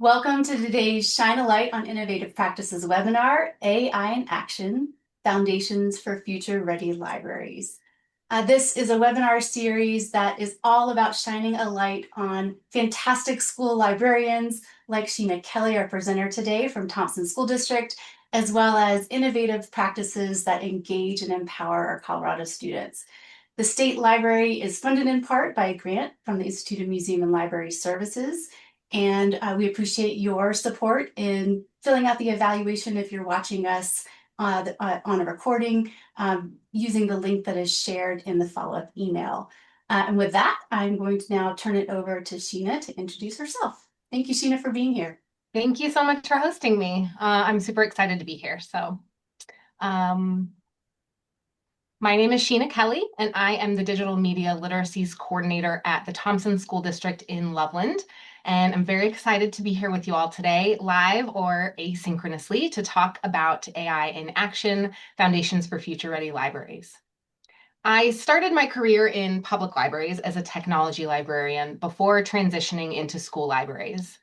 Welcome to today's Shine a Light on Innovative Practices webinar, AI in Action, Foundations for Future Ready Libraries. This is a webinar series that is all about shining a light on fantastic school librarians like Sheena Kelly, our presenter today from Thompson School District, as well as innovative practices that engage and empower our Colorado students. The State Library is funded in part by a grant from the Institute of Museum and Library Services. And we appreciate your support in filling out the evaluation if you're watching us on a recording using the link that is shared in the follow-up email. And with that, I'm going to now turn it over to Sheena to introduce herself. Thank you, Sheena, for being here. Thank you so much for hosting me. I'm super excited to be here. My name is Sheena Kelly, and I am the Digital Media Literacies Coordinator at the Thompson School District in Loveland. And I'm very excited to be here with you all today, live or asynchronously, to talk about AI in Action, Foundations for Future Ready Libraries. I started my career in public libraries as a technology librarian before transitioning into school libraries.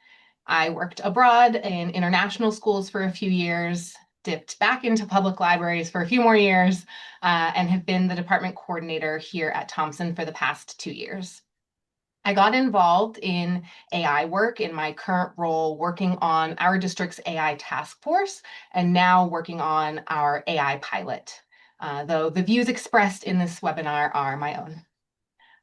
I worked abroad in international schools for a few years, dipped back into public libraries for a few more years, and have been the department coordinator here at Thompson for the past 2 years. I got involved in AI work in my current role, working on our district's AI task force, and now working on our AI pilot, though the views expressed in this webinar are my own.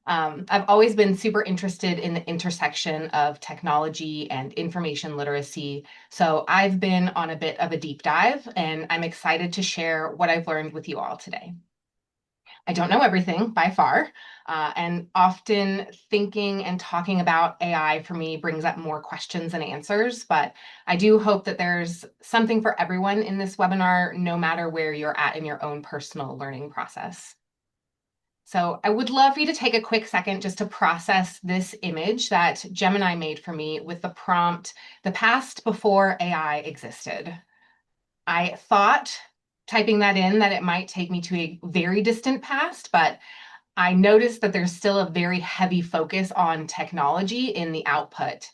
I've always been super interested in the intersection of technology and information literacy, so I've been on a bit of a deep dive, and I'm excited to share what I've learned with you all today. I don't know everything by far, and often thinking and talking about AI for me brings up more questions than answers, but I do hope that there's something for everyone in this webinar, no matter where you're at in your own personal learning process. So I would love for you to take a quick second just to process this image that Gemini made for me with the prompt, "The past before AI existed." I thought typing that in that it might take me to a very distant past, but I noticed that there's still a very heavy focus on technology in the output.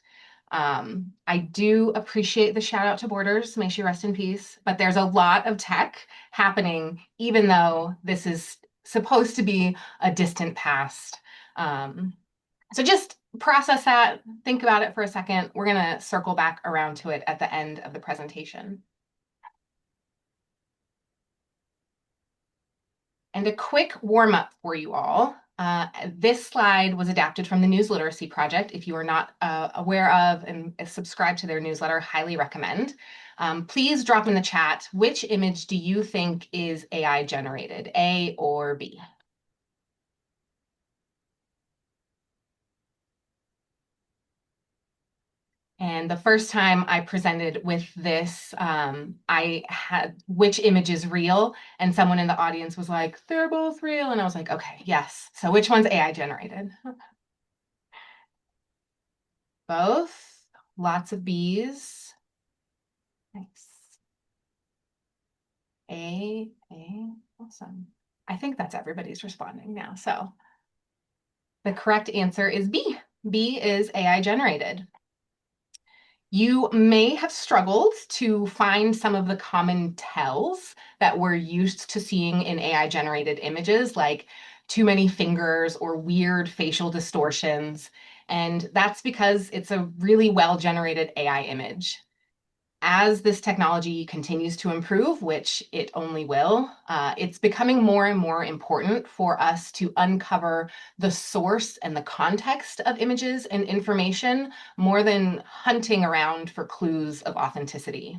I do appreciate the shout out to Borders, may she rest in peace, but there's a lot of tech happening, even though this is supposed to be a distant past. So just process that, think about it for a second. We're going to circle back around to it at the end of the presentation. And a quick warm up for you all. This slide was adapted from the News Literacy Project. If you are not aware of and subscribe to their newsletter, highly recommend. Please drop in the chat, which image do you think is AI generated, A or B? And the first time I presented with this, I had which image is real, and someone in the audience was like, "They're both real." And I was like, okay, yes. So which one's AI generated? Both. Lots of B's. Nice. A, awesome. I think that's everybody's responding now. So the correct answer is B. B is AI generated. You may have struggled to find some of the common tells that we're used to seeing in AI generated images, like too many fingers or weird facial distortions. And that's because it's a really well generated AI image. As this technology continues to improve, which it only will, it's becoming more and more important for us to uncover the source and the context of images and information more than hunting around for clues of authenticity.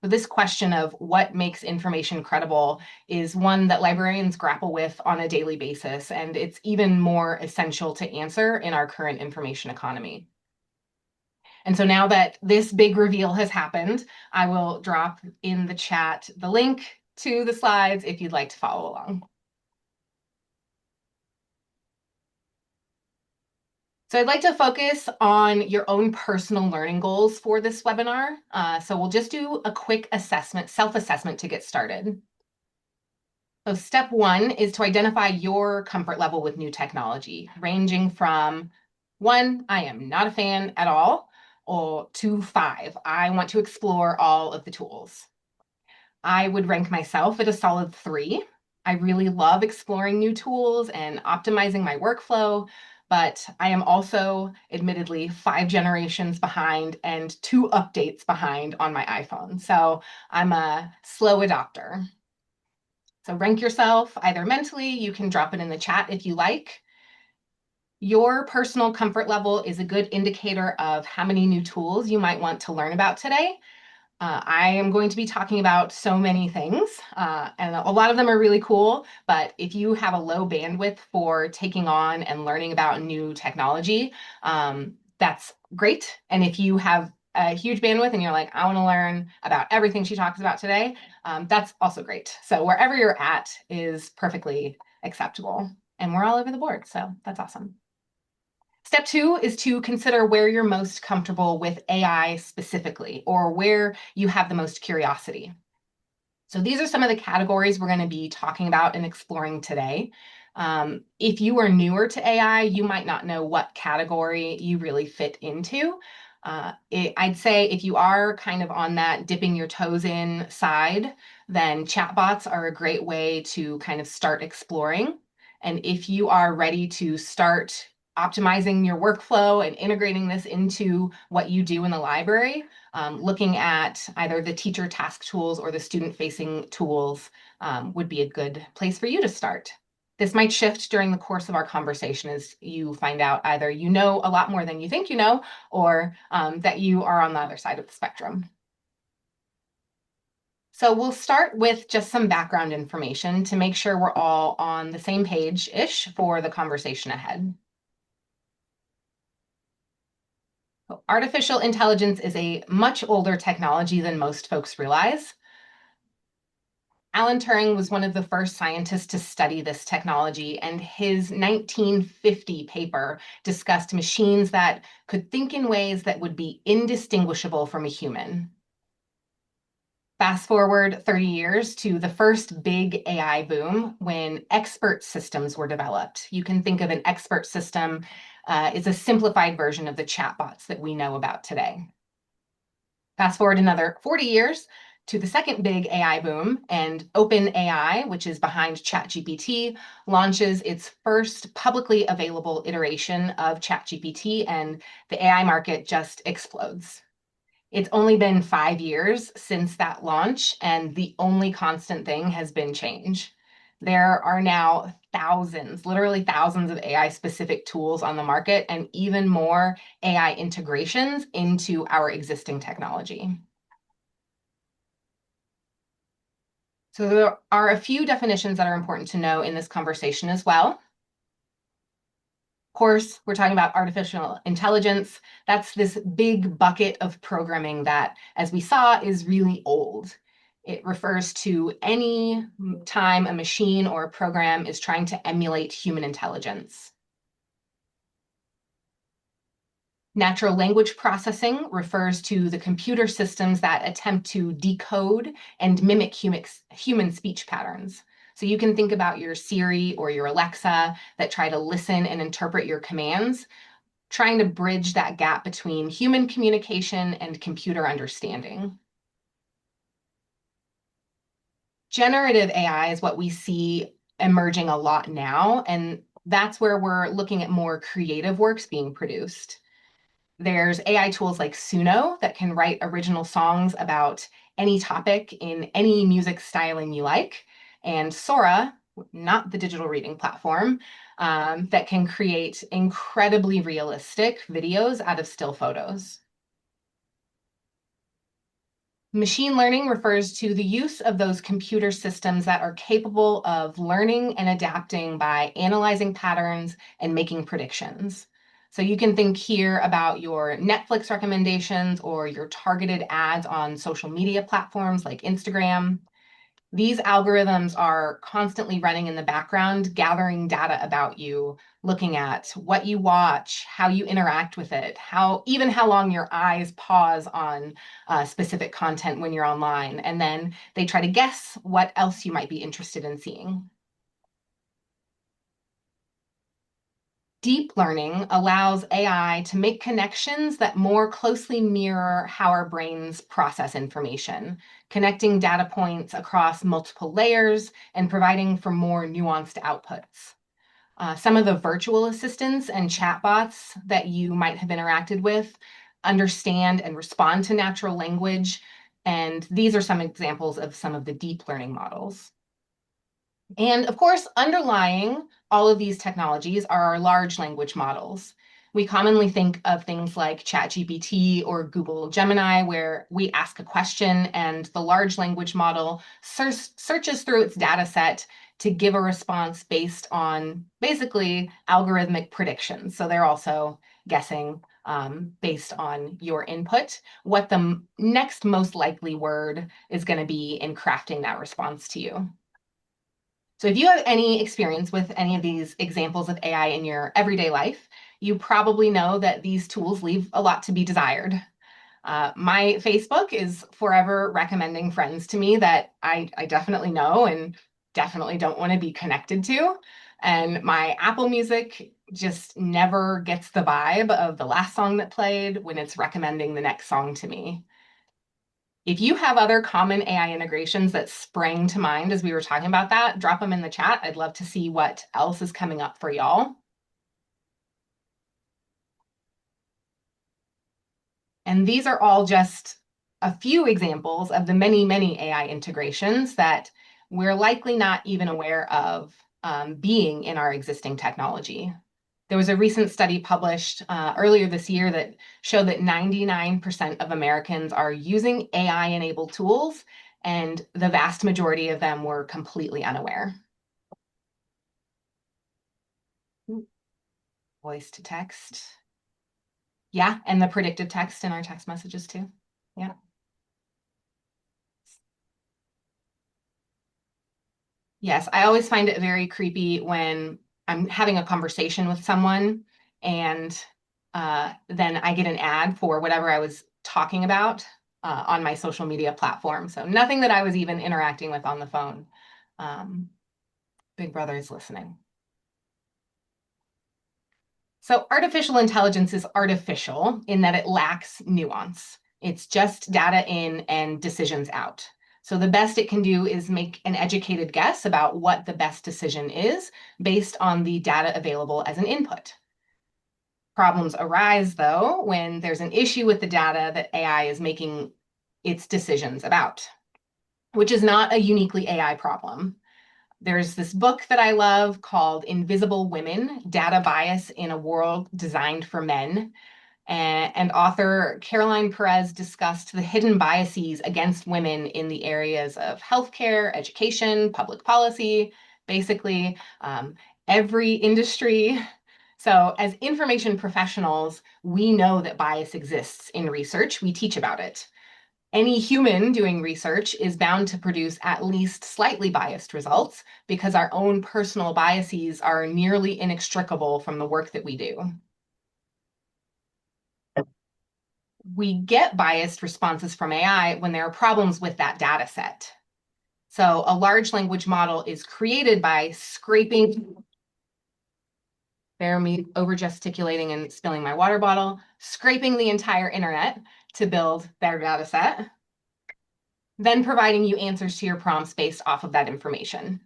But this question of what makes information credible is one that librarians grapple with on a daily basis, and it's even more essential to answer in our current information economy. And so now that this big reveal has happened, I will drop in the chat the link to the slides if you'd like to follow along. So I'd like to focus on your own personal learning goals for this webinar. So we'll just do a quick assessment, self-assessment to get started. So step one is to identify your comfort level with new technology, ranging from 1, I am not a fan at all, or to 5. I want to explore all of the tools. I would rank myself at a solid 3. I really love exploring new tools and optimizing my workflow, but I am also admittedly 5 generations behind and 2 updates behind on my iPhone. So I'm a slow adopter. So rank yourself either mentally, you can drop it in the chat if you like. Your personal comfort level is a good indicator of how many new tools you might want to learn about today. I am going to be talking about so many things, and a lot of them are really cool, but if you have a low bandwidth for taking on and learning about new technology, that's great. And if you have a huge bandwidth and you're like, I want to learn about everything she talks about today, that's also great. So wherever you're at is perfectly acceptable. And we're all over the board, so that's awesome. Step 2 is to consider where you're most comfortable with AI specifically, or where you have the most curiosity. So these are some of the categories we're going to be talking about and exploring today. If you are newer to AI, you might not know what category you really fit into. I'd say if you are kind of on that dipping your toes in side, then chatbots are a great way to kind of start exploring. And if you are ready to start optimizing your workflow and integrating this into what you do in the library, looking at either the teacher task tools or the student-facing tools would be a good place for you to start. This might shift during the course of our conversation as you find out either you know a lot more than you think you know, or that you are on the other side of the spectrum. So we'll start with just some background information to make sure we're all on the same page-ish for the conversation ahead. Artificial intelligence is a much older technology than most folks realize. Alan Turing was one of the first scientists to study this technology, and his 1950 paper discussed machines that could think in ways that would be indistinguishable from a human. Fast forward 30 years to the first big AI boom when expert systems were developed. You can think of an expert system as a simplified version of the chatbots that we know about today. Fast forward another 40 years to the second big AI boom, and OpenAI, which is behind ChatGPT, launches its first publicly available iteration of ChatGPT, and the AI market just explodes. It's only been 5 years since that launch, and the only constant thing has been change. There are now thousands, literally thousands of AI-specific tools on the market, and even more AI integrations into our existing technology. So there are a few definitions that are important to know in this conversation as well. Of course, we're talking about artificial intelligence. That's this big bucket of programming that, as we saw, is really old. It refers to any time a machine or a program is trying to emulate human intelligence. Natural language processing refers to the computer systems that attempt to decode and mimic human speech patterns. So you can think about your Siri or your Alexa that try to listen and interpret your commands, trying to bridge that gap between human communication and computer understanding. Generative AI is what we see emerging a lot now, and that's where we're looking at more creative works being produced. There's AI tools like Suno that can write original songs about any topic in any music styling you like, and Sora, not the digital reading platform, that can create incredibly realistic videos out of still photos. Machine learning refers to the use of those computer systems that are capable of learning and adapting by analyzing patterns and making predictions. So you can think here about your Netflix recommendations or your targeted ads on social media platforms like Instagram. These algorithms are constantly running in the background, gathering data about you, looking at what you watch, how you interact with it, even how long your eyes pause on specific content when you're online. And then they try to guess what else you might be interested in seeing. Deep learning allows AI to make connections that more closely mirror how our brains process information, connecting data points across multiple layers and providing for more nuanced outputs. Some of the virtual assistants and chatbots that you might have interacted with understand and respond to natural language, and these are some examples of some of the deep learning models. And of course, underlying all of these technologies are our large language models. We commonly think of things like ChatGPT or Google Gemini, where we ask a question and the large language model searches through its data set to give a response based on basically algorithmic predictions. So they're also guessing based on your input what the next most likely word is going to be in crafting that response to you. So if you have any experience with any of these examples of AI in your everyday life, you probably know that these tools leave a lot to be desired. My Facebook is forever recommending friends to me that I definitely know and definitely don't want to be connected to. And my Apple Music just never gets the vibe of the last song that played when it's recommending the next song to me. If you have other common AI integrations that sprang to mind as we were talking about that, drop them in the chat. I'd love to see what else is coming up for y'all. And these are all just a few examples of the many, many AI integrations that we're likely not even aware of being in our existing technology. There was a recent study published earlier this year that showed that 99% of Americans are using AI-enabled tools, and the vast majority of them were completely unaware. Voice to text. Yeah, and the predictive text in our text messages too. Yeah. Yes, I always find it very creepy when I'm having a conversation with someone and then I get an ad for whatever I was talking about on my social media platform. So nothing that I was even interacting with on the phone. Big Brother is listening. So artificial intelligence is artificial in that it lacks nuance. It's just data in and decisions out. So the best it can do is make an educated guess about what the best decision is based on the data available as an input. Problems arise, though, when there's an issue with the data that AI is making its decisions about, which is not a uniquely AI problem. There's this book that I love called Invisible Women: Data Bias in a World Designed for Men. And author Caroline Perez discussed the hidden biases against women in the areas of healthcare, education, public policy, basically every industry. So as information professionals, we know that bias exists in research. We teach about it. Any human doing research is bound to produce at least slightly biased results because our own personal biases are nearly inextricable from the work that we do. We get biased responses from AI when there are problems with that data set. So a large language model is created by scraping, bear me over gesticulating and spilling my water bottle, scraping the entire internet to build their data set, then providing you answers to your prompts based off of that information.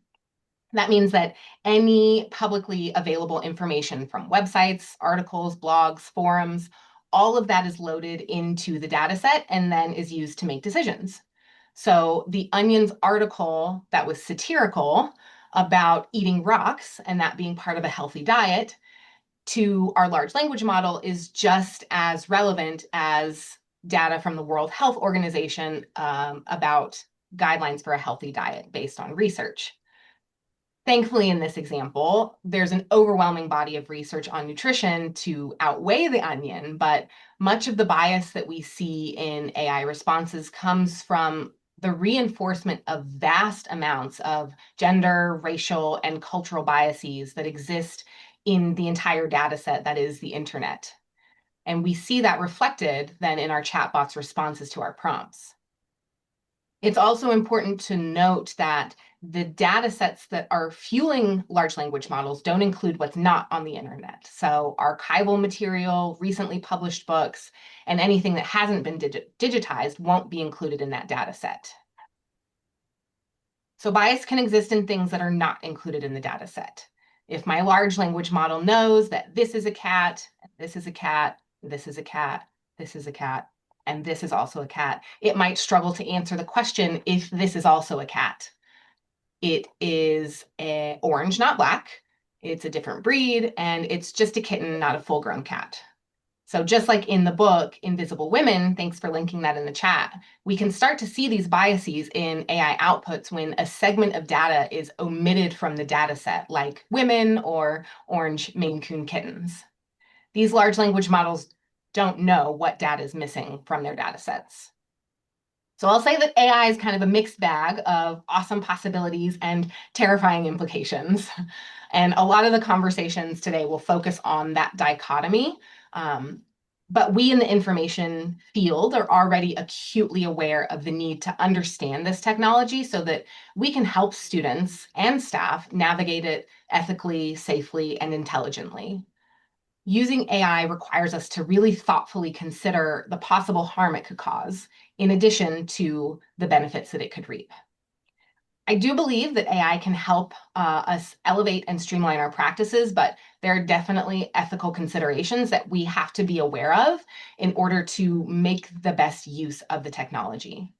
That means that any publicly available information from websites, articles, blogs, forums, all of that is loaded into the data set and then is used to make decisions. So the Onion's article that was satirical about eating rocks and that being part of a healthy diet to our large language model is just as relevant as data from the World Health Organization about guidelines for a healthy diet based on research. Thankfully, in this example, there's an overwhelming body of research on nutrition to outweigh the onion, but much of the bias that we see in AI responses comes from the reinforcement of vast amounts of gender, racial, and cultural biases that exist in the entire data set that is the internet. And we see that reflected then in our chatbots' responses to our prompts. It's also important to note that the data sets that are fueling large language models don't include what's not on the internet. So archival material, recently published books, and anything that hasn't been digitized won't be included in that data set. So bias can exist in things that are not included in the data set. If my large language model knows that this is a cat, this is a cat, this is a cat, this is a cat, and this is also a cat, it might struggle to answer the question if this is also a cat. It is orange, not black. It's a different breed, and it's just a kitten, not a full-grown cat. So just like in the book, Invisible Women, thanks for linking that in the chat, we can start to see these biases in AI outputs when a segment of data is omitted from the data set, like women or orange Maine Coon kittens. These large language models don't know what data is missing from their data sets. So I'll say that AI is kind of a mixed bag of awesome possibilities and terrifying implications. And a lot of the conversations today will focus on that dichotomy. But we in the information field are already acutely aware of the need to understand this technology so that we can help students and staff navigate it ethically, safely, and intelligently. Using AI requires us to really thoughtfully consider the possible harm it could cause, in addition to the benefits that it could reap. I do believe that AI can help us elevate and streamline our practices, but there are definitely ethical considerations that we have to be aware of in order to make the best use of the technology.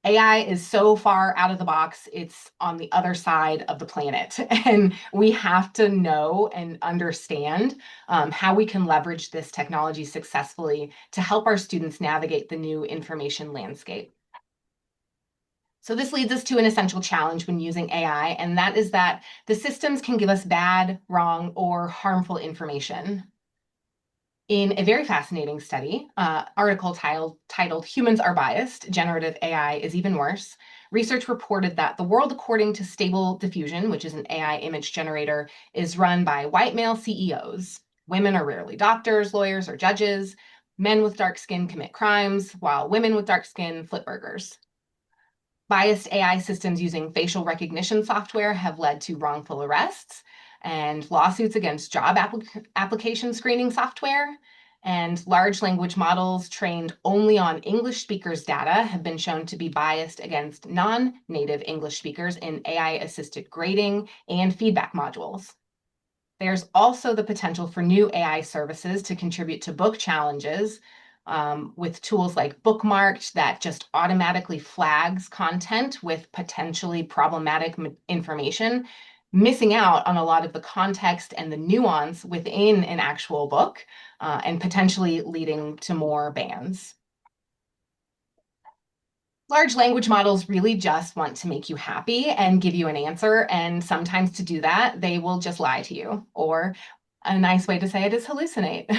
AI is so far out of the box, it's on the other side of the planet. And we have to know and understand how we can leverage this technology successfully to help our students navigate the new information landscape. So this leads us to an essential challenge when using AI, and that is that the systems can give us bad, wrong, or harmful information. In a very fascinating study, article titled Humans Are Biased, Generative AI is Even Worse, research reported that the world according to Stable Diffusion, which is an AI image generator, is run by white male CEOs. Women are rarely doctors, lawyers, or judges. Men with dark skin commit crimes, while women with dark skin flip burgers. Biased AI systems using facial recognition software have led to wrongful arrests and lawsuits against job application screening software. And large language models trained only on English speakers' data have been shown to be biased against non-native English speakers in AI-assisted grading and feedback modules. There's also the potential for new AI services to contribute to book challenges with tools like Bookmarked that just automatically flags content with potentially problematic information, missing out on a lot of the context and the nuance within an actual book, and potentially leading to more bans. Large language models really just want to make you happy and give you an answer. And sometimes to do that, they will just lie to you. Or a nice way to say it is hallucinate.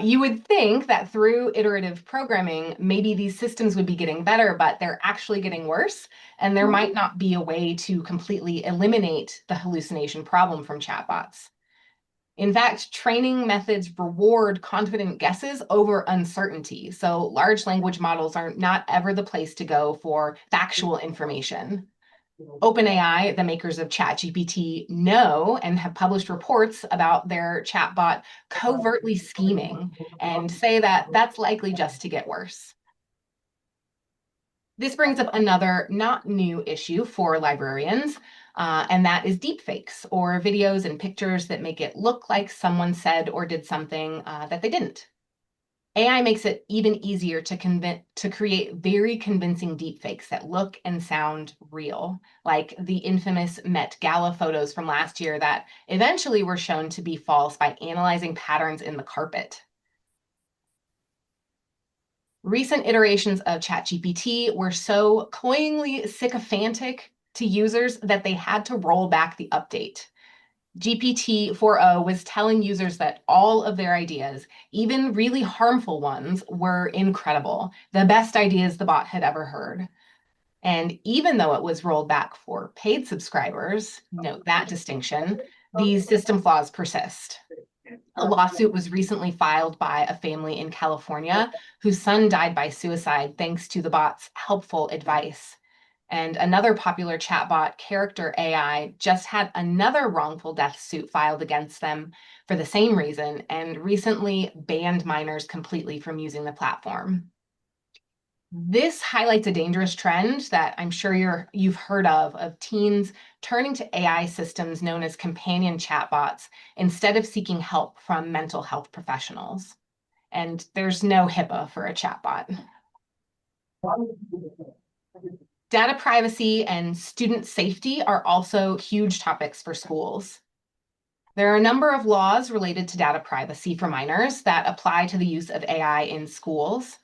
You would think that through iterative programming, maybe these systems would be getting better, but they're actually getting worse. And there might not be a way to completely eliminate the hallucination problem from chatbots. In fact, training methods reward confident guesses over uncertainty. So large language models are not ever the place to go for factual information. OpenAI, the makers of ChatGPT, know and have published reports about their chatbot covertly scheming and say that that's likely just to get worse. This brings up another not new issue for librarians, and that is deepfakes, or videos and pictures that make it look like someone said or did something that they didn't. AI makes it even easier to create very convincing deepfakes that look and sound real, like the infamous Met Gala photos from last year that eventually were shown to be false by analyzing patterns in the carpet. Recent iterations of ChatGPT were so cloyingly sycophantic to users that they had to roll back the update. GPT 4.0 was telling users that all of their ideas, even really harmful ones, were incredible, the best ideas the bot had ever heard. And even though it was rolled back for paid subscribers, note that distinction, these system flaws persist. A lawsuit was recently filed by a family in California whose son died by suicide thanks to the bot's helpful advice. And another popular chatbot, Character AI, just had another wrongful death suit filed against them for the same reason and recently banned minors completely from using the platform. This highlights a dangerous trend that I'm sure you've heard of teens turning to AI systems known as companion chatbots instead of seeking help from mental health professionals. And there's no HIPAA for a chatbot. Data privacy and student safety are also huge topics for schools. There are a number of laws related to data privacy for minors that apply to the use of AI in schools.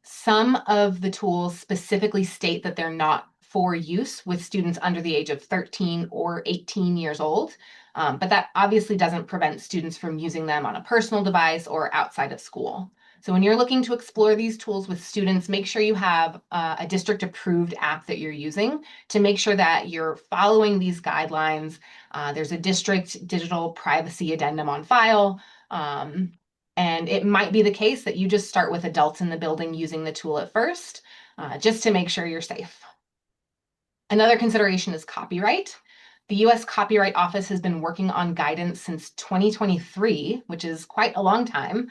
Some of the tools specifically state that they're not for use with students under the age of 13 or 18 years old, but that obviously doesn't prevent students from using them on a personal device or outside of school. So when you're looking to explore these tools with students, make sure you have a district-approved app that you're using to make sure that you're following these guidelines. There's a district digital privacy addendum on file. And it might be the case that you just start with adults in the building using the tool at first, just to make sure you're safe. Another consideration is copyright. The US Copyright Office has been working on guidance since 2023, which is quite a long time.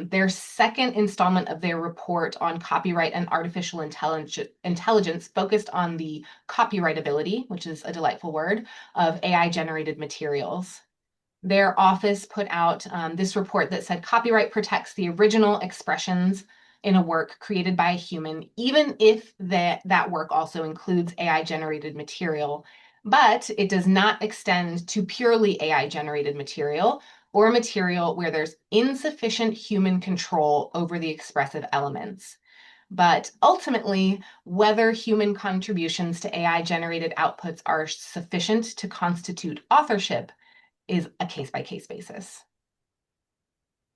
Their second installment of their report on copyright and artificial intelligence focused on the copyrightability, which is a delightful word, of AI-generated materials. Their office put out this report that said copyright protects the original expressions in a work created by a human, even if that work also includes AI-generated material, but it does not extend to purely AI-generated material or material where there's insufficient human control over the expressive elements. But ultimately, whether human contributions to AI-generated outputs are sufficient to constitute authorship is a case-by-case basis.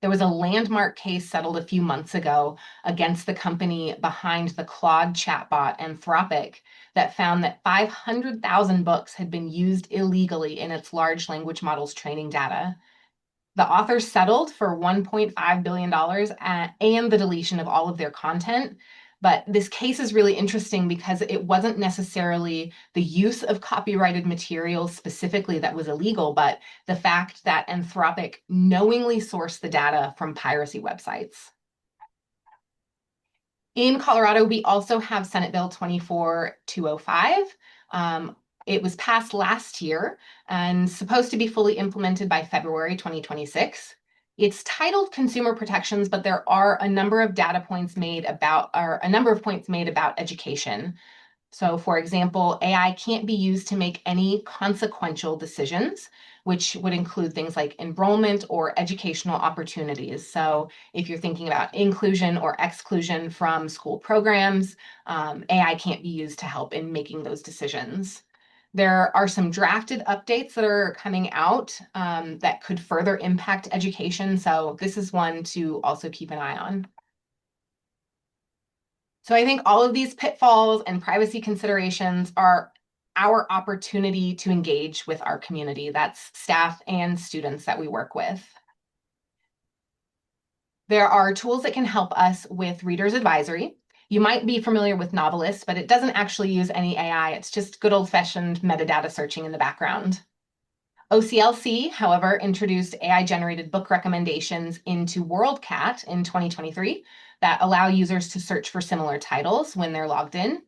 There was a landmark case settled a few months ago against the company behind the Claude chatbot, Anthropic, that found that 500,000 books had been used illegally in its large language model's training data. The authors settled for $1.5 billion and the deletion of all of their content. But this case is really interesting because it wasn't necessarily the use of copyrighted materials specifically that was illegal, but the fact that Anthropic knowingly sourced the data from piracy websites. In Colorado, we also have Senate Bill 24205. It was passed last year and supposed to be fully implemented by February 2026. It's titled Consumer Protections, but there are a number of points made about education. So for example, AI can't be used to make any consequential decisions, which would include things like enrollment or educational opportunities. So if you're thinking about inclusion or exclusion from school programs, AI can't be used to help in making those decisions. There are some drafted updates that are coming out that could further impact education. So this is one to also keep an eye on. So I think all of these pitfalls and privacy considerations are our opportunity to engage with our community. That's staff and students that we work with. There are tools that can help us with Reader's Advisory. You might be familiar with Novelist, but it doesn't actually use any AI. It's just good old-fashioned metadata searching in the background. OCLC, however, introduced AI-generated book recommendations into WorldCat in 2023 that allow users to search for similar titles when they're logged in.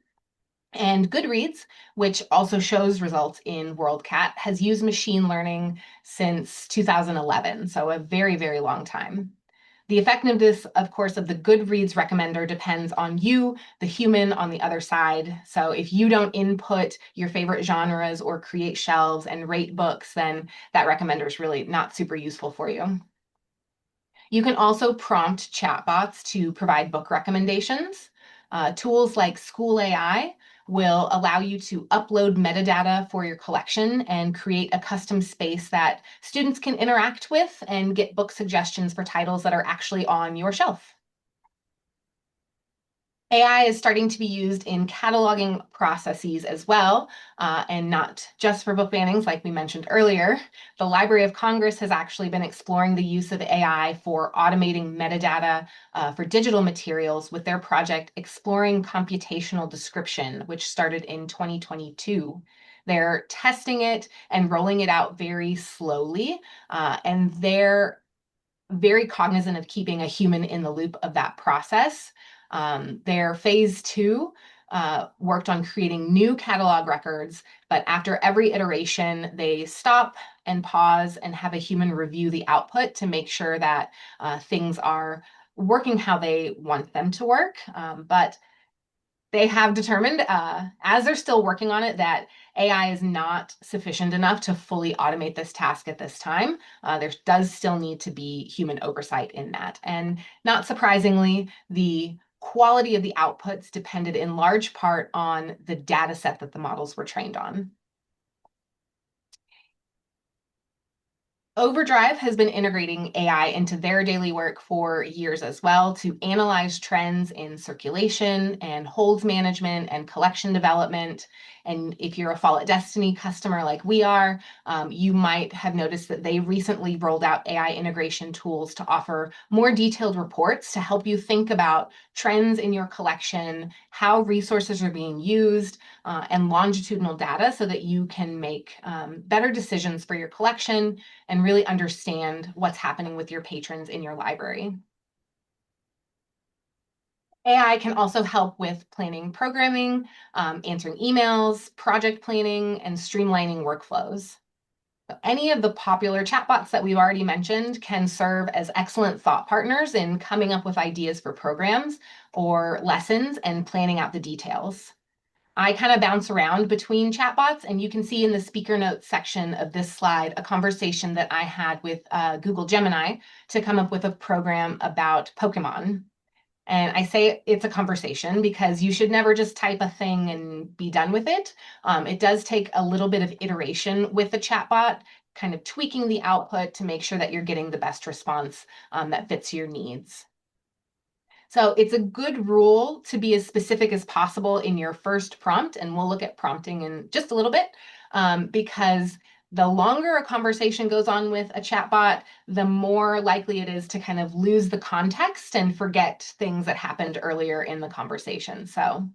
And Goodreads, which also shows results in WorldCat, has used machine learning since 2011, so a very, very long time. The effectiveness, of course, of the Goodreads recommender depends on you, the human on the other side. So if you don't input your favorite genres or create shelves and rate books, then that recommender is really not super useful for you. You can also prompt chatbots to provide book recommendations. Tools like School AI will allow you to upload metadata for your collection and create a custom space that students can interact with and get book suggestions for titles that are actually on your shelf. AI is starting to be used in cataloging processes as well, and not just for book bannings, like we mentioned earlier. The Library of Congress has actually been exploring the use of AI for automating metadata for digital materials with their project Exploring Computational Description, which started in 2022. They're testing it and rolling it out very slowly, and they're very cognizant of keeping a human in the loop of that process. Their phase two worked on creating new catalog records, but after every iteration, they stop and pause and have a human review the output to make sure that things are working how they want them to work. But they have determined, as they're still working on it, that AI is not sufficient enough to fully automate this task at this time. There does still need to be human oversight in that. And not surprisingly, the quality of the outputs depended in large part on the data set that the models were trained on. Overdrive has been integrating AI into their daily work for years as well to analyze trends in circulation and holds management and collection development. And if you're a Follett Destiny customer like we are, you might have noticed that they recently rolled out AI integration tools to offer more detailed reports to help you think about trends in your collection, how resources are being used, and longitudinal data so that you can make better decisions for your collection and really understand what's happening with your patrons in your library. AI can also help with planning programming, answering emails, project planning, and streamlining workflows. Any of the popular chatbots that we've already mentioned can serve as excellent thought partners in coming up with ideas for programs or lessons and planning out the details. I kind of bounce around between chatbots, and you can see in the speaker notes section of this slide a conversation that I had with Google Gemini to come up with a program about Pokemon. And I say it's a conversation because you should never just type a thing and be done with it. It does take a little bit of iteration with the chatbot, kind of tweaking the output to make sure that you're getting the best response that fits your needs. So it's a good rule to be as specific as possible in your first prompt, and we'll look at prompting in just a little bit, because the longer a conversation goes on with a chatbot, the more likely it is to kind of lose the context and forget things that happened earlier in the conversation. So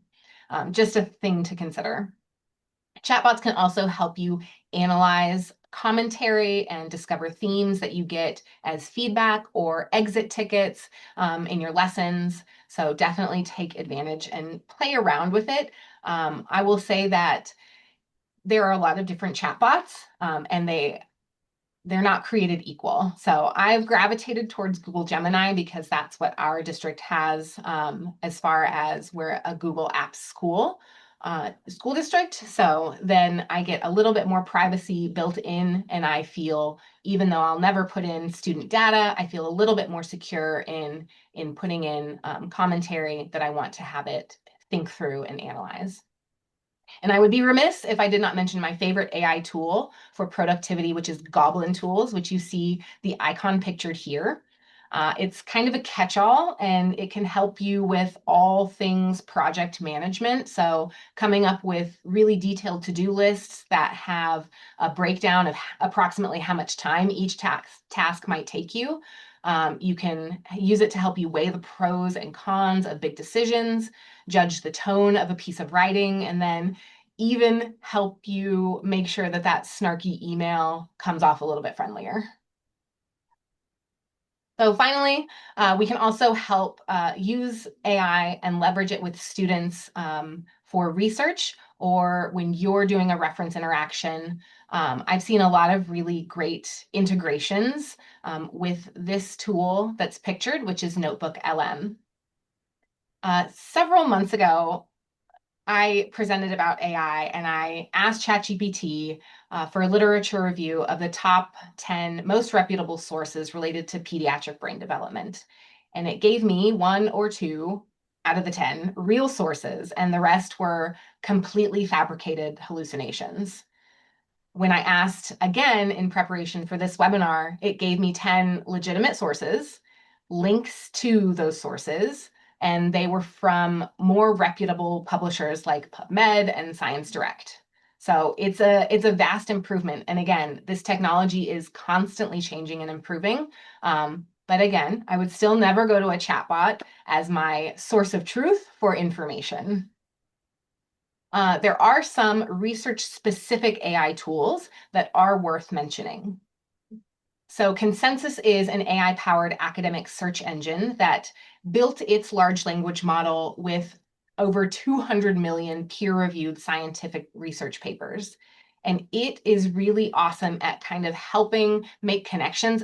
just a thing to consider. Chatbots can also help you analyze commentary and discover themes that you get as feedback or exit tickets in your lessons. So definitely take advantage and play around with it. I will say that there are a lot of different chatbots, and they're not created equal. So I've gravitated towards Google Gemini because that's what our district has, as far as we're a Google Apps school district. So then I get a little bit more privacy built in, and I feel, even though I'll never put in student data, I feel a little bit more secure in putting in commentary that I want to have it think through and analyze. And I would be remiss if I did not mention my favorite AI tool for productivity, which is Goblin Tools, which you see the icon pictured here. It's kind of a catch-all, and it can help you with all things project management. So coming up with really detailed to-do lists that have a breakdown of approximately how much time each task might take you. You can use it to help you weigh the pros and cons of big decisions, judge the tone of a piece of writing, and then even help you make sure that that snarky email comes off a little bit friendlier. So finally, we can also help use AI and leverage it with students for research or when you're doing a reference interaction. I've seen a lot of really great integrations with this tool that's pictured, which is Notebook LM. Several months ago, I presented about AI and I asked ChatGPT for a literature review of the top 10 most reputable sources related to pediatric brain development. And it gave me one or two out of the 10 real sources, and the rest were completely fabricated hallucinations. When I asked again in preparation for this webinar, it gave me 10 legitimate sources, links to those sources, and they were from more reputable publishers like PubMed and ScienceDirect. So it's a vast improvement. And again, this technology is constantly changing and improving. But again, I would still never go to a chatbot as my source of truth for information. There are some research-specific AI tools that are worth mentioning. So Consensus is an AI-powered academic search engine that built its large language model with over 200 million peer-reviewed scientific research papers. And it is really awesome at kind of helping make connections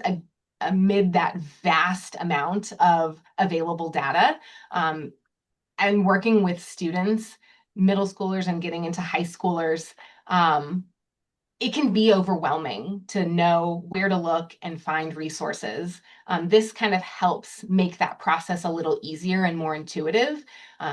amid that vast amount of available data, and working with students, middle schoolers, and getting into high schoolers. It can be overwhelming to know where to look and find resources. This kind of helps make that process a little easier and more intuitive,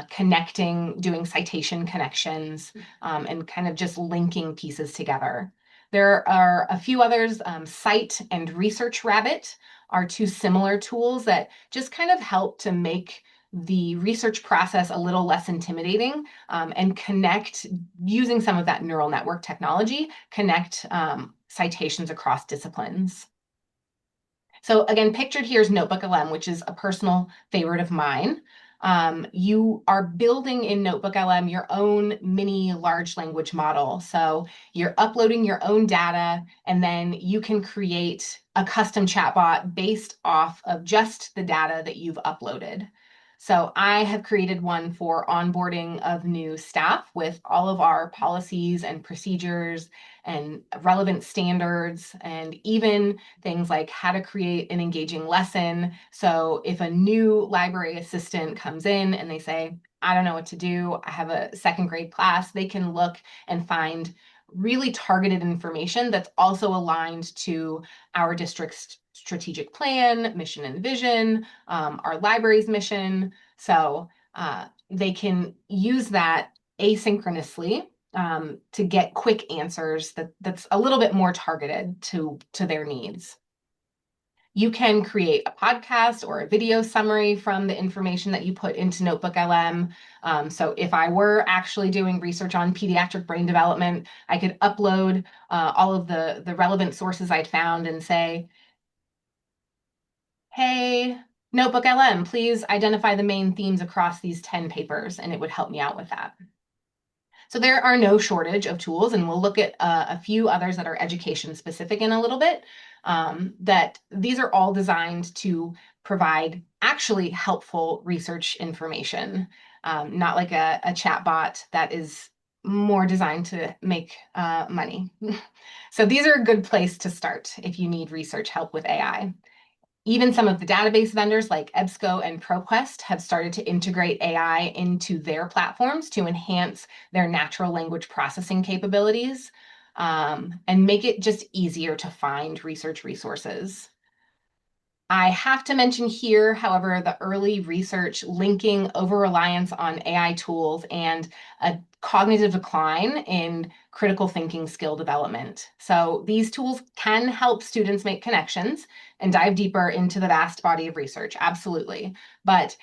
connecting, doing citation connections, and kind of just linking pieces together. There are a few others. Cite and Research Rabbit are two similar tools that just kind of help to make the research process a little less intimidating, and connect, using some of that neural network technology, connect citations across disciplines. So again, pictured here is NotebookLM, which is a personal favorite of mine. You are building in NotebookLM your own mini large language model. So you're uploading your own data, and then you can create a custom chatbot based off of just the data that you've uploaded. So I have created one for onboarding of new staff with all of our policies and procedures and relevant standards, and even things like how to create an engaging lesson. So if a new library assistant comes in and they say, I don't know what to do, I have a second grade class, they can look and find really targeted information that's also aligned to our district's strategic plan, mission and vision, our library's mission. So they can use that asynchronously, to get quick answers that's a little bit more targeted to their needs. You can create a podcast or a video summary from the information that you put into NotebookLM. So if I were actually doing research on pediatric brain development, I could upload all of the relevant sources I'd found and say, hey, NotebookLM, please identify the main themes across these 10 papers, and it would help me out with that. So there are no shortage of tools, and we'll look at a few others that are education specific in a little bit. That these are all designed to provide actually helpful research information, not like a chat bot that is more designed to make money. So these are a good place to start if you need research help with AI. Even some of the database vendors like EBSCO and ProQuest have started to integrate AI into their platforms to enhance their natural language processing capabilities, and make it just easier to find research resources. I have to mention here, however, the early research linking over-reliance on AI tools and a cognitive decline in critical thinking skill development. So these tools can help students make connections and dive deeper into the vast body of research, absolutely. But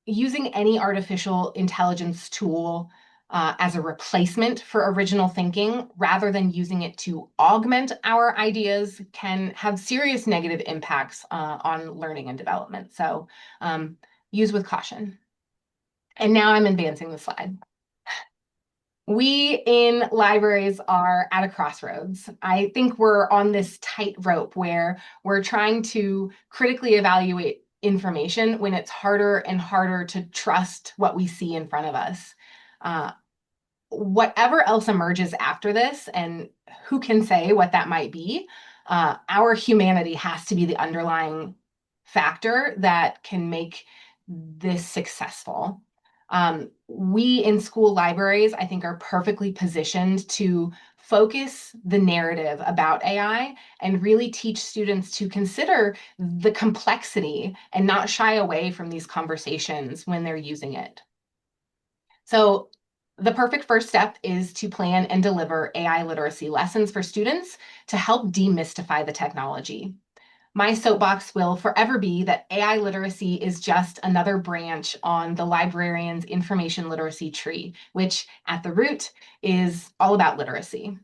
using any artificial intelligence tool as a replacement for original thinking, rather than using it to augment our ideas, can have serious negative impacts on learning and development. So use with caution. And now I'm advancing the slide. We in libraries are at a crossroads. I think we're on this tightrope where we're trying to critically evaluate information when it's harder and harder to trust what we see in front of us. Whatever else emerges after this, and who can say what that might be, our humanity has to be the underlying factor that can make this successful. We in school libraries, I think, are perfectly positioned to focus the narrative about AI and really teach students to consider the complexity and not shy away from these conversations when they're using it. So the perfect first step is to plan and deliver AI literacy lessons for students to help demystify the technology. My soapbox will forever be that AI literacy is just another branch on the librarian's information literacy tree, which at the root is all about literacy.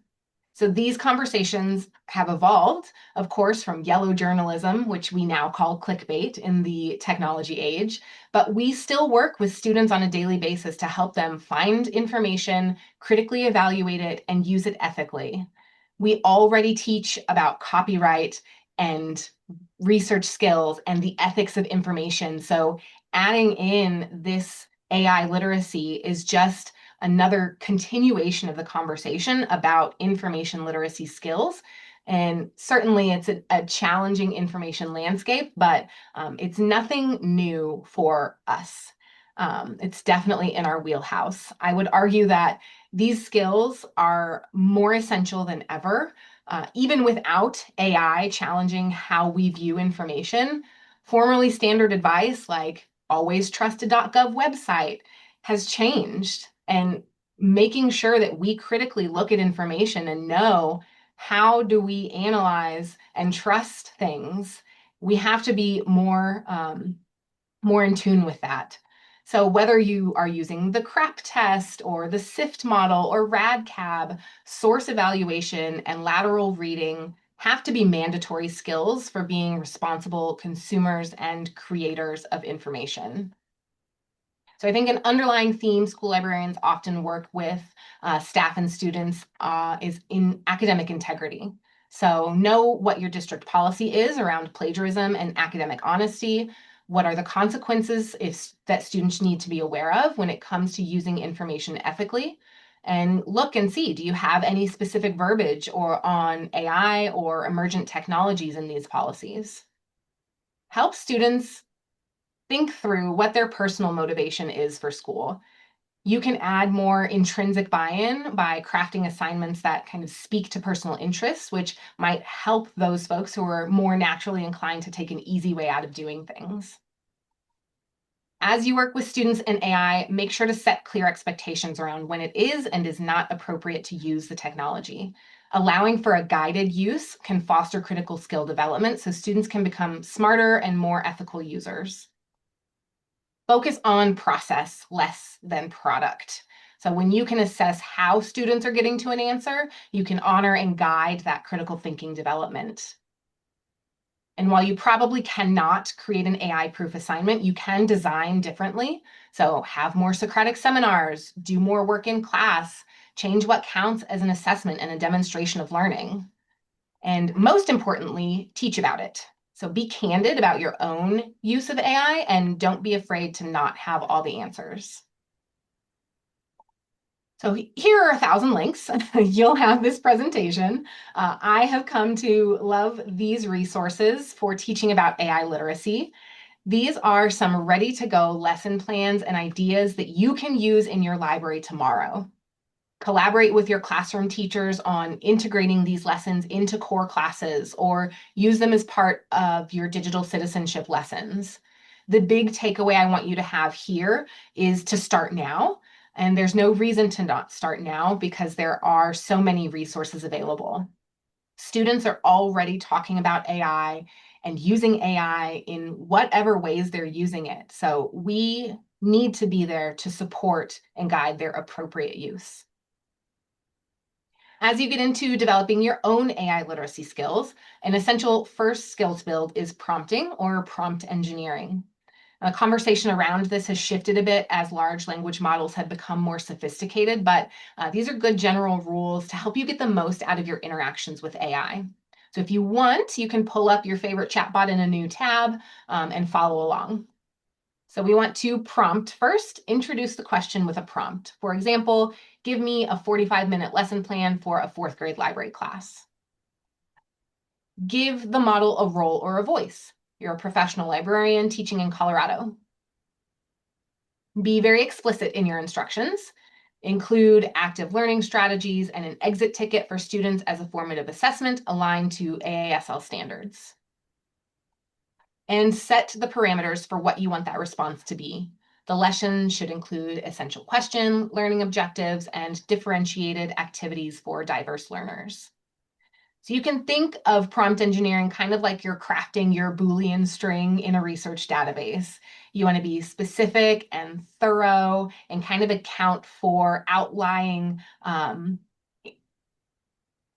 So these conversations have evolved, of course, from yellow journalism, which we now call clickbait in the technology age, but we still work with students on a daily basis to help them find information, critically evaluate it, and use it ethically. We already teach about copyright and research skills and the ethics of information. So adding in this AI literacy is just another continuation of the conversation about information literacy skills. And certainly it's a challenging information landscape, but it's nothing new for us. It's definitely in our wheelhouse. I would argue that these skills are more essential than ever, even without AI challenging how we view information. Formerly standard advice like always trust a .gov website has changed, and making sure that we critically look at information and know how do we analyze and trust things, we have to be more in tune with that. So whether you are using the CRAP test or the SIFT model or RADCAB, source evaluation and lateral reading have to be mandatory skills for being responsible consumers and creators of information. So I think an underlying theme school librarians often work with staff and students is in academic integrity. So know what your district policy is around plagiarism and academic honesty. What are the consequences that students need to be aware of when it comes to using information ethically? And look and see, do you have any specific verbiage or on AI or emergent technologies in these policies? Help students think through what their personal motivation is for school. You can add more intrinsic buy-in by crafting assignments that kind of speak to personal interests, which might help those folks who are more naturally inclined to take an easy way out of doing things. As you work with students in AI, make sure to set clear expectations around when it is and is not appropriate to use the technology. Allowing for a guided use can foster critical skill development so students can become smarter and more ethical users. Focus on process less than product. So when you can assess how students are getting to an answer, you can honor and guide that critical thinking development. And while you probably cannot create an AI-proof assignment, you can design differently. So have more Socratic seminars, do more work in class, change what counts as an assessment and a demonstration of learning. And most importantly, teach about it. So be candid about your own use of AI and don't be afraid to not have all the answers. So here are 1,000 links. You'll have this presentation. I have come to love these resources for teaching about AI literacy. These are some ready-to-go lesson plans and ideas that you can use in your library tomorrow. Collaborate with your classroom teachers on integrating these lessons into core classes or use them as part of your digital citizenship lessons. The big takeaway I want you to have here is to start now. And there's no reason to not start now because there are so many resources available. Students are already talking about AI and using AI in whatever ways they're using it. So we need to be there to support and guide their appropriate use. As you get into developing your own AI literacy skills, an essential first skills build is prompting or prompt engineering. A conversation around this has shifted a bit as large language models have become more sophisticated, but these are good general rules to help you get the most out of your interactions with AI. So if you want, you can pull up your favorite chatbot in a new tab and follow along. So we want to prompt first, introduce the question with a prompt. For example, give me a 45-minute lesson plan for a 4th grade library class. Give the model a role or a voice. You're a professional librarian teaching in Colorado. Be very explicit in your instructions. Include active learning strategies and an exit ticket for students as a formative assessment aligned to AASL standards. And set the parameters for what you want that response to be. The lesson should include essential question, learning objectives, and differentiated activities for diverse learners. So you can think of prompt engineering kind of like you're crafting your Boolean string in a research database. You want to be specific and thorough and kind of account for outlying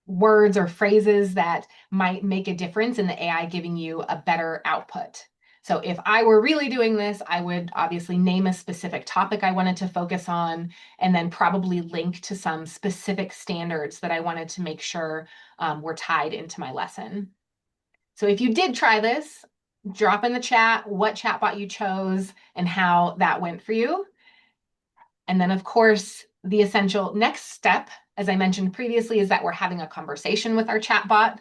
words or phrases that might make a difference in the AI giving you a better output. So if I were really doing this, I would obviously name a specific topic I wanted to focus on, and then probably link to some specific standards that I wanted to make sure were tied into my lesson. So if you did try this, drop in the chat what chatbot you chose and how that went for you. And then, of course, the essential next step, as I mentioned previously, is that we're having a conversation with our chatbot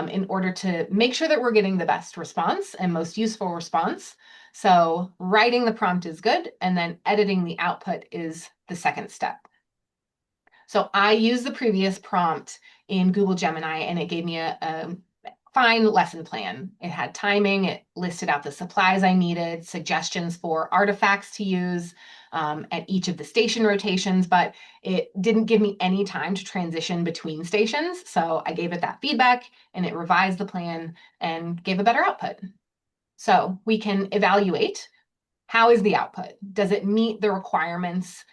in order to make sure that we're getting the best response and most useful response. So writing the prompt is good, and then editing the output is the second step. So I used the previous prompt in Google Gemini, and it gave me a fine lesson plan. It had timing, it listed out the supplies I needed, suggestions for artifacts to use at each of the station rotations, but it didn't give me any time to transition between stations. So I gave it that feedback and it revised the plan and gave a better output. So we can evaluate, how is the output? Does it meet the requirements?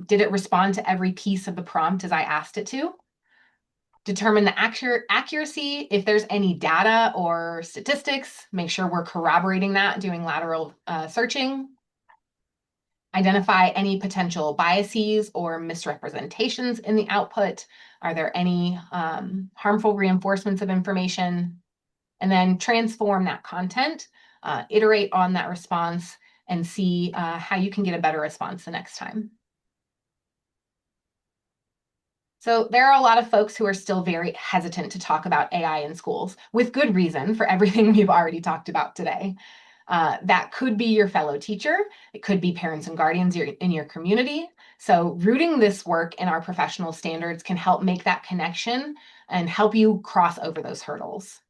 Did it respond to every piece of the prompt as I asked it to? Determine the accuracy. If there's any data or statistics, make sure we're corroborating that, doing lateral searching. Identify any potential biases or misrepresentations in the output. Are there any harmful reinforcements of information? And then transform that content, iterate on that response, and see how you can get a better response the next time. So there are a lot of folks who are still very hesitant to talk about AI in schools, with good reason for everything we've already talked about today. That could be your fellow teacher. It could be parents and guardians in your community. So rooting this work in our professional standards can help make that connection and help you cross over those hurdles.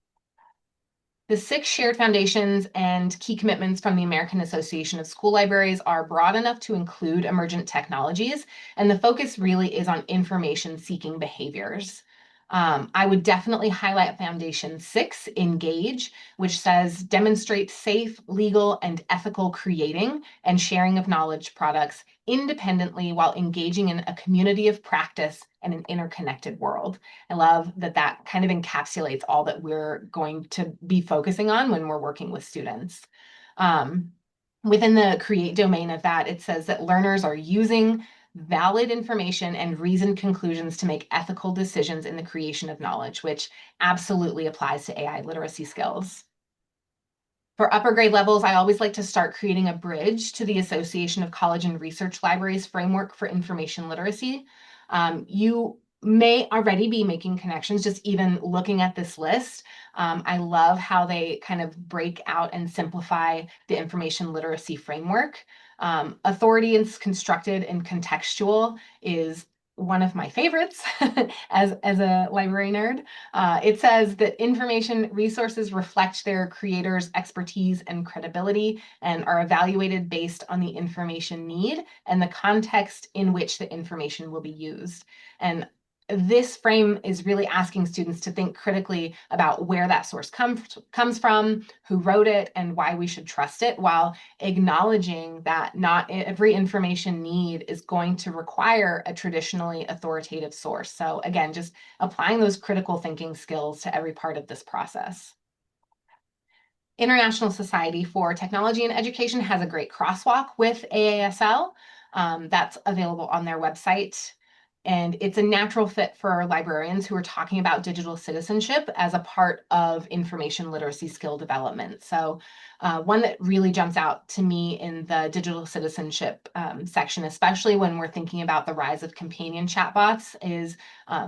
The 6 shared foundations and key commitments from the American Association of School Libraries are broad enough to include emergent technologies, and the focus really is on information-seeking behaviors. I would definitely highlight Foundation 6, Engage, which says demonstrate safe, legal, and ethical creating and sharing of knowledge products independently while engaging in a community of practice and an interconnected world. I love that that kind of encapsulates all that we're going to be focusing on when we're working with students. Within the create domain of that, it says that learners are using valid information and reasoned conclusions to make ethical decisions in the creation of knowledge, which absolutely applies to AI literacy skills. For upper grade levels, I always like to start creating a bridge to the Association of College and Research Libraries framework for information literacy. You may already be making connections just even looking at this list. I love how they kind of break out and simplify the information literacy framework. Authority is constructed and contextual is one of my favorites as a library nerd. It says that information resources reflect their creators' expertise and credibility and are evaluated based on the information need and the context in which the information will be used. And this frame is really asking students to think critically about where that source comes from, who wrote it, and why we should trust it, while acknowledging that not every information need is going to require a traditionally authoritative source. So again, just applying those critical thinking skills to every part of this process. International Society for Technology and Education has a great crosswalk with AASL. That's available on their website. And it's a natural fit for librarians who are talking about digital citizenship as a part of information literacy skill development. So one that really jumps out to me in the digital citizenship section, especially when we're thinking about the rise of companion chatbots, is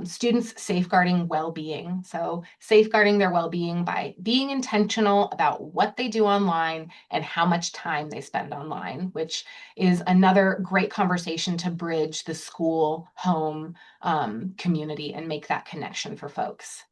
students safeguarding well-being. So safeguarding their well-being by being intentional about what they do online and how much time they spend online, which is another great conversation to bridge the school home community and make that connection for folks.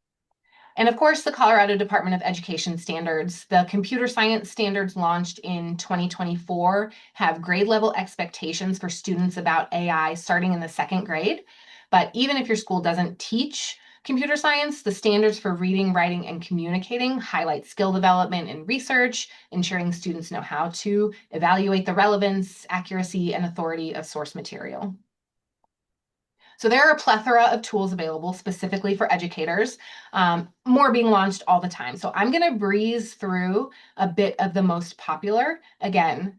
And of course, the Colorado Department of Education standards, the computer science standards launched in 2024 have grade level expectations for students about AI starting in the 2nd grade. But even if your school doesn't teach computer science, the standards for reading, writing, and communicating highlight skill development and research, ensuring students know how to evaluate the relevance, accuracy, and authority of source material. So there are a plethora of tools available specifically for educators, more being launched all the time. So I'm going to breeze through a bit of the most popular. Again,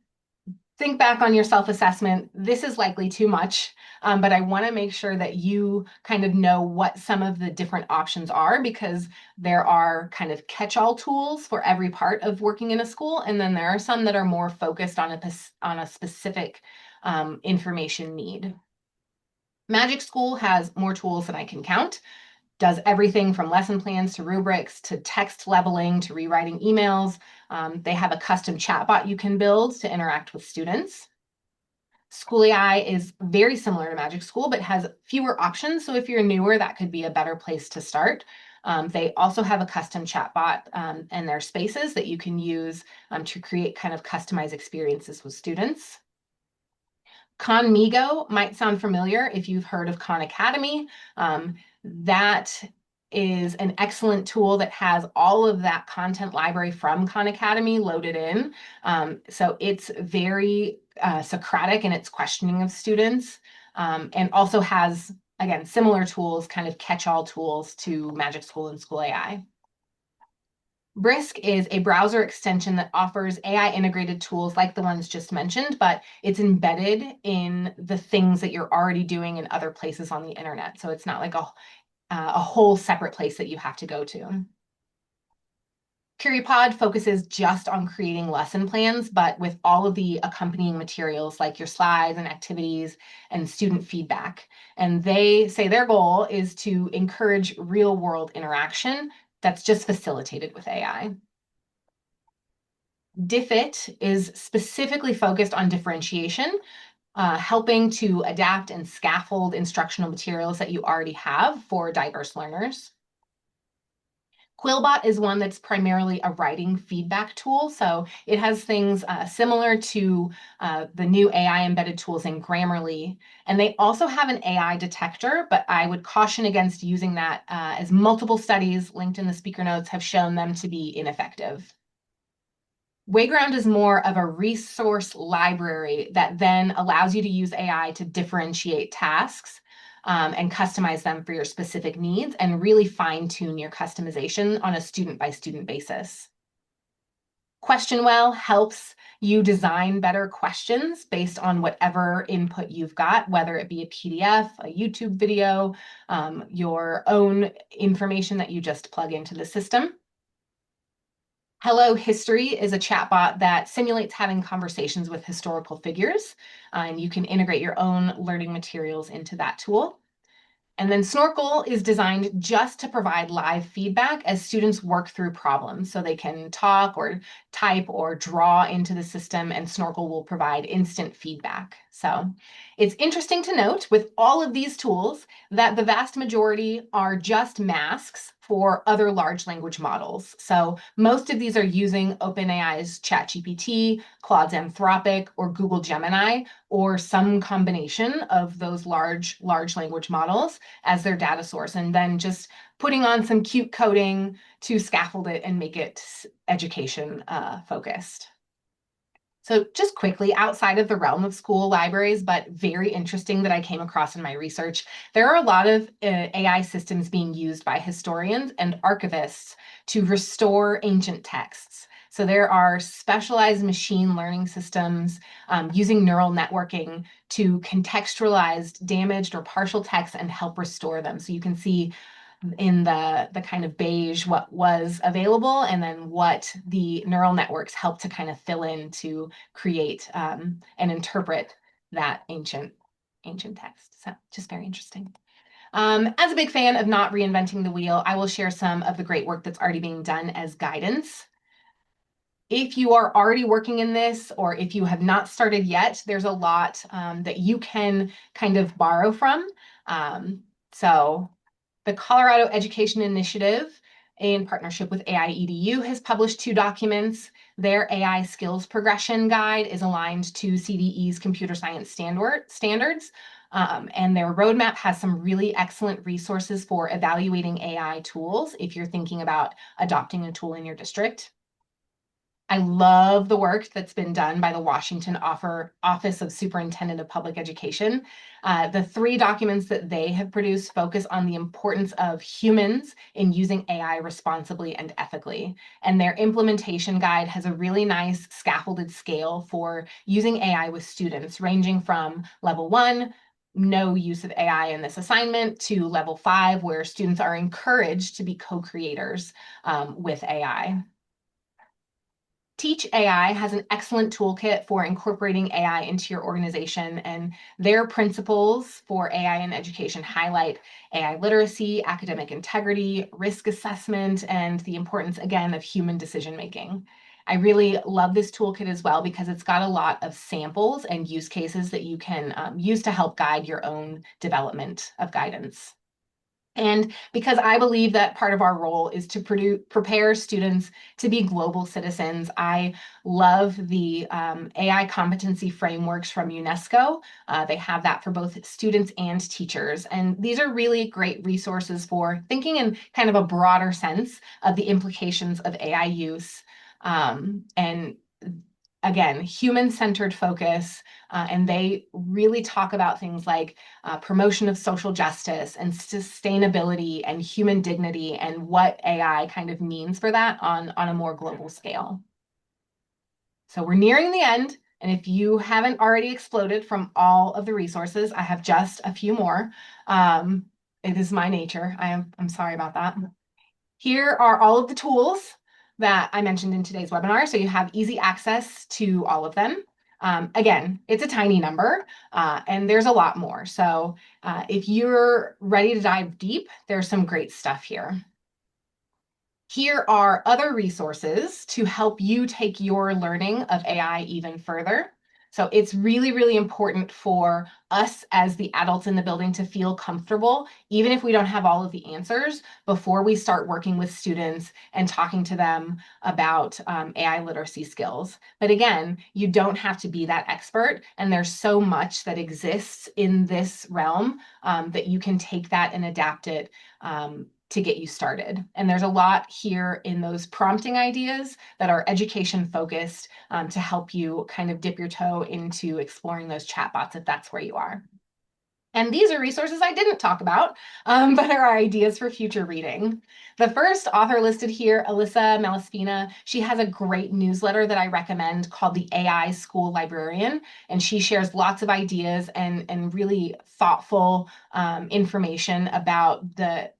think back on your self-assessment. This is likely too much, but I want to make sure that you kind of know what some of the different options are, because there are kind of catch-all tools for every part of working in a school, and then there are some that are more focused on a specific information need. Magic School has more tools than I can count, does everything from lesson plans to rubrics to text leveling to rewriting emails. They have a custom chatbot you can build to interact with students. School AI is very similar to Magic School, but has fewer options. So if you're newer, that could be a better place to start. They also have a custom chatbot and their spaces that you can use to create kind of customized experiences with students. Khanmigo might sound familiar if you've heard of Khan Academy. That is an excellent tool that has all of that content library from Khan Academy loaded in. So it's very Socratic in its questioning of students, and also has, again, similar tools, kind of catch-all tools to Magic School and School AI. Brisk is a browser extension that offers AI integrated tools like the ones just mentioned, but it's embedded in the things that you're already doing in other places on the internet. So it's not like a whole separate place that you have to go to. CurryPod focuses just on creating lesson plans, but with all of the accompanying materials like your slides and activities and student feedback. And they say their goal is to encourage real world interaction that's just facilitated with AI. Diffit is specifically focused on differentiation, helping to adapt and scaffold instructional materials that you already have for diverse learners. Quillbot is one that's primarily a writing feedback tool. So it has things similar to the new AI embedded tools in Grammarly. And they also have an AI detector, but I would caution against using that, as multiple studies linked in the speaker notes have shown them to be ineffective. Wayground is more of a resource library that then allows you to use AI to differentiate tasks and customize them for your specific needs and really fine-tune your customization on a student-by-student basis. QuestionWell helps you design better questions based on whatever input you've got, whether it be a PDF, a YouTube video, your own information that you just plug into the system. Hello History is a chatbot that simulates having conversations with historical figures, and you can integrate your own learning materials into that tool. And then Snorkel is designed just to provide live feedback as students work through problems. So they can talk or type or draw into the system, and Snorkel will provide instant feedback. So it's interesting to note with all of these tools that the vast majority are just masks for other large language models. So most of these are using OpenAI's ChatGPT, Claude's Anthropic, or Google Gemini, or some combination of those large language models as their data source, and then just putting on some cute coding to scaffold it and make it education focused. So just quickly, outside of the realm of school libraries, but very interesting that I came across in my research, there are a lot of AI systems being used by historians and archivists to restore ancient texts. So there are specialized machine learning systems using neural networking to contextualize damaged or partial texts and help restore them. So you can see in the kind of beige what was available, and then what the neural networks help to kind of fill in to create and interpret that ancient text. So just very interesting. As a big fan of not reinventing the wheel, I will share some of the great work that's already being done as guidance. If you are already working in this, or if you have not started yet, there's a lot that you can kind of borrow from. So the Colorado Education Initiative, in partnership with AI EDU, has published 2 documents. Their AI skills progression guide is aligned to CDE's computer science standards. And their roadmap has some really excellent resources for evaluating AI tools if you're thinking about adopting a tool in your district. I love the work that's been done by the Washington Office of Superintendent of Public Education. The 3 documents that they have produced focus on the importance of humans in using AI responsibly and ethically. And their implementation guide has a really nice scaffolded scale for using AI with students, ranging from level 1, no use of AI in this assignment, to level 5, where students are encouraged to be co-creators with AI. Teach AI has an excellent toolkit for incorporating AI into your organization, and their principles for AI in education highlight AI literacy, academic integrity, risk assessment, and the importance, again, of human decision making. I really love this toolkit as well because it's got a lot of samples and use cases that you can use to help guide your own development of guidance. And because I believe that part of our role is to prepare students to be global citizens, I love the AI competency frameworks from UNESCO. They have that for both students and teachers. And these are really great resources for thinking in kind of a broader sense of the implications of AI use. And again, human-centered focus, and they really talk about things like promotion of social justice and sustainability and human dignity and what AI kind of means for that on a more global scale. So we're nearing the end, and if you haven't already exploded from all of the resources, I have just a few more. It is my nature. I'm sorry about that. Here are all of the tools that I mentioned in today's webinar, so you have easy access to all of them. Again, it's a tiny number, and there's a lot more. So if you're ready to dive deep, there's some great stuff here. Here are other resources to help you take your learning of AI even further. So it's really, really important for us as the adults in the building to feel comfortable, even if we don't have all of the answers, before we start working with students and talking to them about AI literacy skills. But again, you don't have to be that expert, and there's so much that exists in this realm that you can take that and adapt it to get you started. And there's a lot here in those prompting ideas that are education focused to help you kind of dip your toe into exploring those chatbots if that's where you are. And these are resources I didn't talk about, but are ideas for future reading. The first author listed here, Alyssa Malaspina, she has a great newsletter that I recommend called the AI School Librarian, and she shares lots of ideas and really thoughtful information about the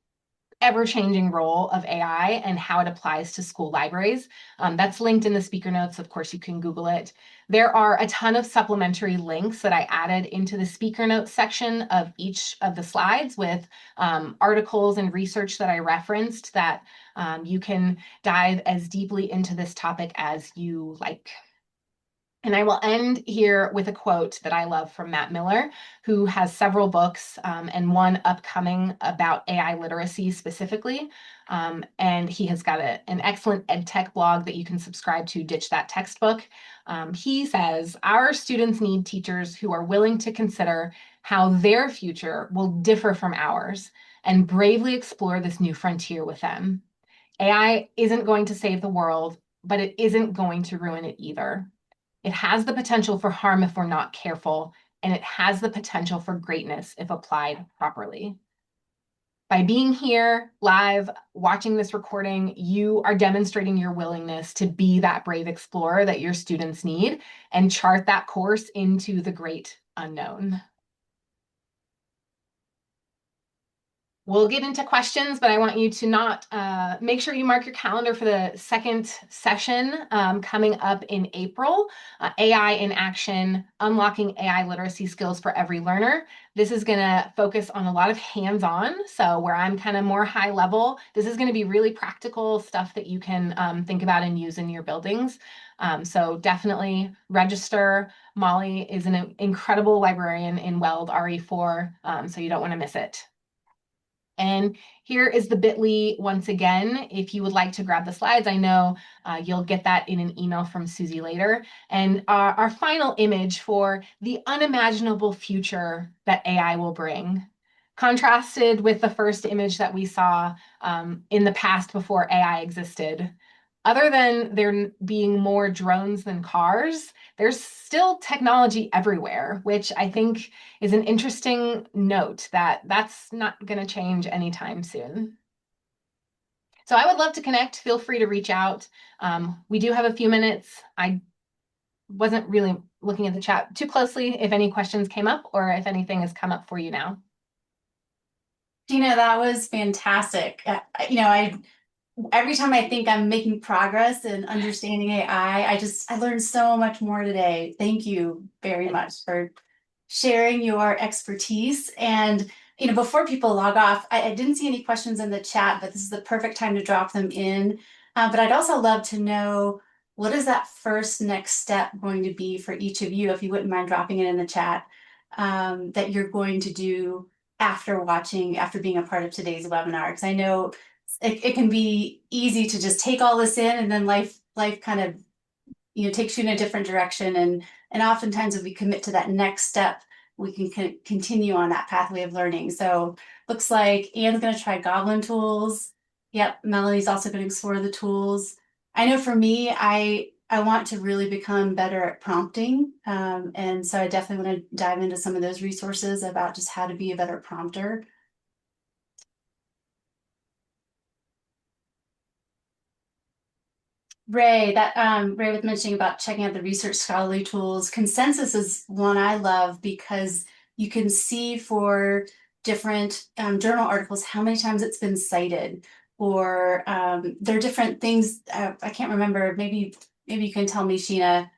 ever-changing role of AI and how it applies to school libraries. That's linked in the speaker notes. Of course, you can Google it. There are a ton of supplementary links that I added into the speaker notes section of each of the slides with articles and research that I referenced that you can dive as deeply into this topic as you like. And I will end here with a quote that I love from Matt Miller, who has several books and one upcoming about AI literacy specifically. And he has got an excellent EdTech blog that you can subscribe to, Ditch That Textbook. He says, our students need teachers who are willing to consider how their future will differ from ours and bravely explore this new frontier with them. AI isn't going to save the world, but it isn't going to ruin it either. It has the potential for harm if we're not careful, and it has the potential for greatness if applied properly. By being here live, watching this recording, you are demonstrating your willingness to be that brave explorer that your students need and chart that course into the great unknown. We'll get into questions, but I want you to not make sure you mark your calendar for the second session coming up in April, AI in Action, Unlocking AI Literacy Skills for Every Learner. This is going to focus on a lot of hands-on, so where I'm kind of more high level, this is going to be really practical stuff that you can think about and use in your buildings. So definitely register. Molly is an incredible librarian in Weld RE4, so you don't want to miss it. And here is the bit.ly once again. If you would like to grab the slides, I know you'll get that in an email from Susie later. And our final image for the unimaginable future that AI will bring, contrasted with the first image that we saw in the past before AI existed. Other than there being more drones than cars, there's still technology everywhere, which I think is an interesting note that that's not going to change anytime soon. So I would love to connect. Feel free to reach out. We do have a few minutes. I wasn't really looking at the chat too closely if any questions came up or if anything has come up for you now. Gina, that was fantastic. Every time I think I'm making progress in understanding AI, I learned so much more today. Thank you very much for sharing your expertise. And before people log off, I didn't see any questions in the chat, but this is the perfect time to drop them in. But I'd also love to know, what is that first next step going to be for each of you, if you wouldn't mind dropping it in the chat, that you're going to do after being a part of today's webinar? Because I know it can be easy to just take all this in, and then life kind of takes you in a different direction, and oftentimes if we commit to that next step, we can continue on that pathway of learning. So looks like Anne's going to try Goblin Tools. Yep, Melanie's also going to explore the tools. I know for me, I want to really become better at prompting, and so I definitely want to dive into some of those resources about just how to be a better prompter. Ray was mentioning about checking out the research scholarly tools. Consensus is one I love because you can see for different journal articles how many times it's been cited, or there are different things. I can't remember. Maybe you can tell me, Sheena.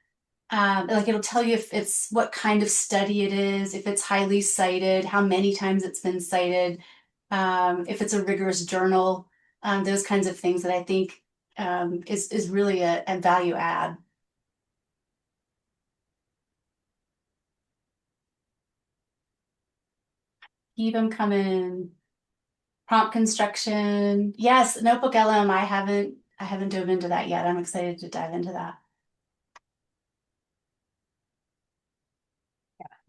Like it'll tell you if it's what kind of study it is, if it's highly cited, how many times it's been cited, if it's a rigorous journal, those kinds of things that I think is really a value add. Keep them coming. Prompt construction. Yes, Notebook LM. I haven't dove into that yet. I'm excited to dive into that.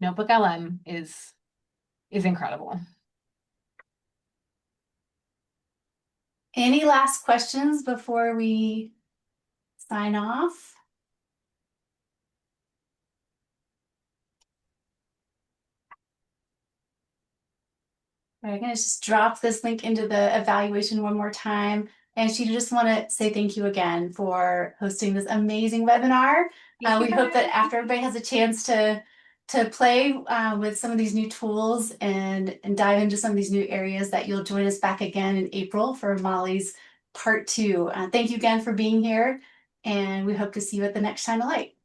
Notebook LM is incredible. Any last questions before we sign off? I'm going to just drop this link into the evaluation one more time. And she just want to say thank you again for hosting this amazing webinar. We hope that after everybody has a chance to play with some of these new tools and dive into some of these new areas, that you'll join us back again in April for Molly's part 2. Thank you again for being here, and we hope to see you at the next Shine a Light.